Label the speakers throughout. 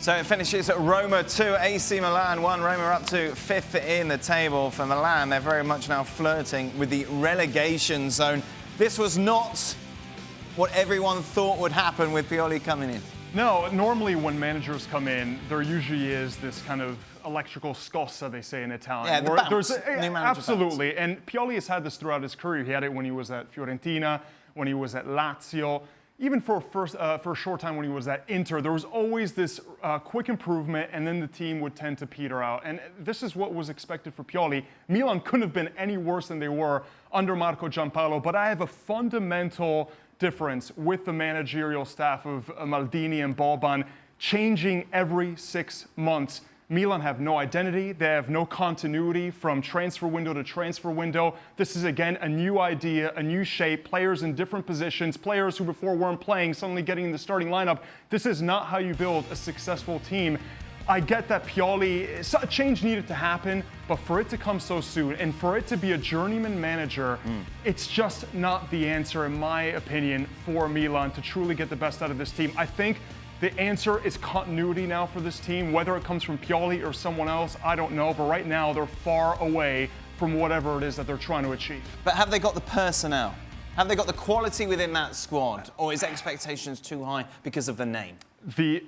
Speaker 1: So it finishes at Roma 2, AC Milan 1. Roma up to 5th in the table. For Milan, they're very much now flirting with the relegation zone. This was not what everyone thought would happen with Pioli coming in.
Speaker 2: No, normally when managers come in, there usually is this kind of electrical scossa, they say in Italian.
Speaker 1: Yeah, the bounce.
Speaker 2: Absolutely. And Pioli has had this throughout his career. He had it when he was at Fiorentina, when he was at Lazio. Even for a short time when he was at Inter, there was always this quick improvement, and then the team would tend to peter out. And this is what was expected for Pioli. Milan couldn't have been any worse than they were under Marco Giampaolo, but I have a fundamental difference with the managerial staff of Maldini and Boban changing every 6 months. Milan have no identity. They have no continuity from transfer window to transfer window. This is, again, a new idea, a new shape, players in different positions, players who before weren't playing suddenly getting in the starting lineup. This is not how you build a successful team. I get that Pioli, a change needed to happen, but for it to come so soon and for it to be a journeyman manager, it's just not the answer, in my opinion, for Milan to truly get the best out of this team. I think the answer is continuity now for this team. Whether it comes from Pioli or someone else, I don't know. But right now, they're far away from whatever it is that they're trying to achieve.
Speaker 1: But have they got the personnel? Have they got the quality within that squad? Or is expectations too high because of the name?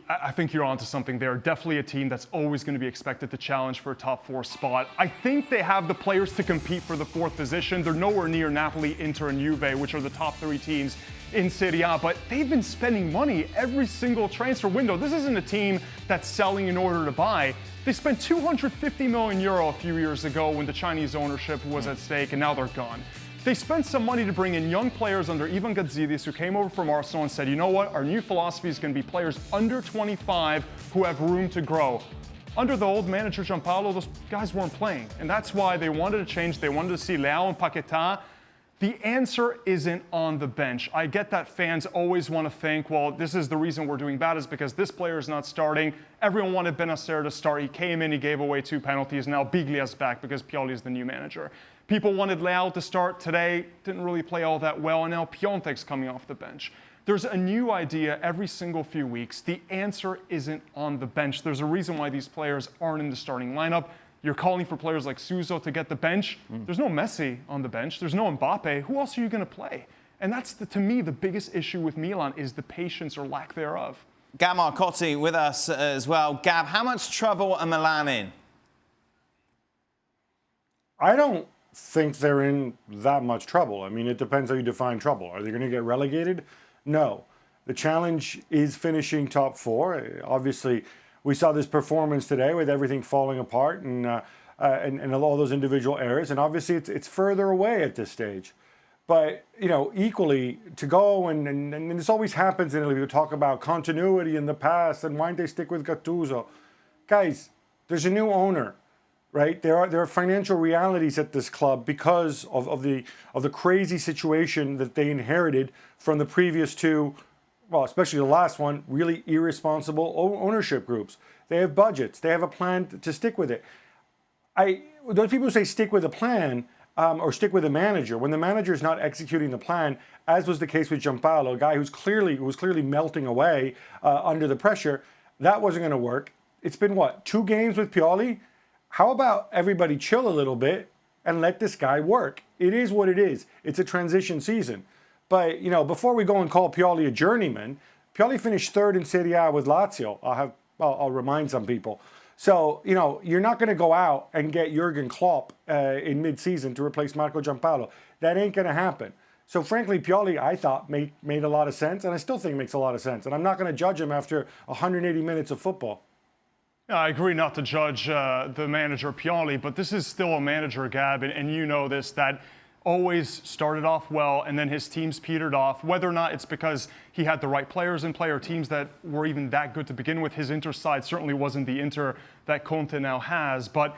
Speaker 2: I think you're onto something there. Definitely a team that's always going to be expected to challenge for a top 4 spot. I think they have the players to compete for the 4th position. They're nowhere near Napoli, Inter, and Juve, which are the top 3 teams in Serie A, but they've been spending money every single transfer window. This isn't a team that's selling in order to buy. They spent €250 million a few years ago when the Chinese ownership was at stake, and now they're gone. They spent some money to bring in young players under Ivan Gazidis, who came over from Arsenal and said, you know what, our new philosophy is going to be players under 25 who have room to grow. Under the old manager Giampaolo, those guys weren't playing, and that's why they wanted to change. They wanted to see Leao and Paquetá. The answer isn't on the bench. I get that fans always want to think, well, this is the reason we're doing bad is because this player is not starting. Everyone wanted Benacer to start. He came in, he gave away 2 penalties. Now Biglia's back because Pioli is the new manager. People wanted Leao to start today, didn't really play all that well, and now Piontek's coming off the bench. There's a new idea every single few weeks. The answer isn't on the bench. There's a reason why these players aren't in the starting lineup. You're calling for players like Suso to get the bench. There's no Messi on the bench. There's no Mbappe. Who else are you going to play? And that's, to me, the biggest issue with Milan is the patience or lack thereof.
Speaker 1: Gab Marcotti with us as well. Gab, how much trouble are Milan in?
Speaker 3: I don't think they're in that much trouble. I mean, it depends how you define trouble. Are they going to get relegated? No. The challenge is finishing top 4. Obviously, we saw this performance today with everything falling apart and all those individual errors. And obviously, it's further away at this stage. But, you know, equally, to go and this always happens in Italy. We talk about continuity in the past and why didn't they stick with Gattuso? Guys, there's a new owner, right? There are financial realities at this club because of the crazy situation that they inherited from the previous 2. Well, especially the last one, really irresponsible ownership groups. They have budgets. They have a plan to stick with it. Those people who say stick with a plan or stick with a manager, when the manager is not executing the plan, as was the case with Giampaolo, a guy who was clearly melting away under the pressure, that wasn't going to work. It's been, 2 games with Pioli? How about everybody chill a little bit and let this guy work? It is what it is. It's a transition season. But, you know, before we go and call Pioli a journeyman, Pioli finished 3rd in Serie A with Lazio. I'll remind some people. So, you know, you're not going to go out and get Jurgen Klopp in mid-season to replace Marco Giampaolo. That ain't going to happen. So, frankly, Pioli, I thought, made a lot of sense, and I still think makes a lot of sense. And I'm not going to judge him after 180 minutes of football.
Speaker 2: Yeah, I agree not to judge the manager Pioli, but this is still a manager, Gab, and you know this, that always started off well, and then his teams petered off. Whether or not it's because he had the right players in play or teams that were even that good to begin with, his Inter side certainly wasn't the Inter that Conte now has. But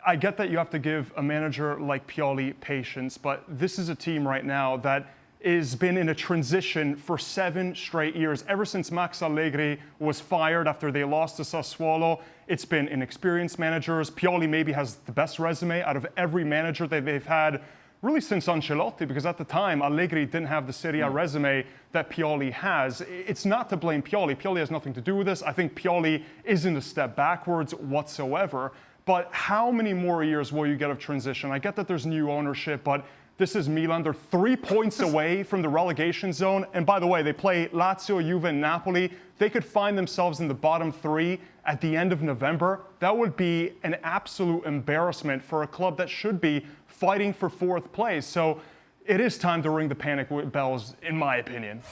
Speaker 2: I get that you have to give a manager like Pioli patience, but this is a team right now that has been in a transition for 7 straight years. Ever since Max Allegri was fired after they lost to Sassuolo, it's been inexperienced managers. Pioli maybe has the best resume out of every manager that they've had really since Ancelotti, because at the time, Allegri didn't have the Serie A resume that Pioli has. It's not to blame Pioli. Pioli has nothing to do with this. I think Pioli isn't a step backwards whatsoever. But how many more years will you get of transition? I get that there's new ownership, but this is Milan. They're 3 points away from the relegation zone. And by the way, they play Lazio, Juve, and Napoli. They could find themselves in the bottom 3 at the end of November. That would be an absolute embarrassment for a club that should be fighting for 4th place. So it is time to ring the panic bells, in my opinion.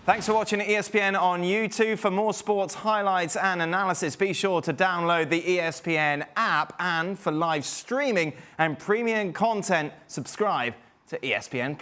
Speaker 1: Thanks for watching ESPN on YouTube. For more sports highlights and analysis, be sure to download the ESPN app. And for live streaming and premium content, subscribe to ESPN+.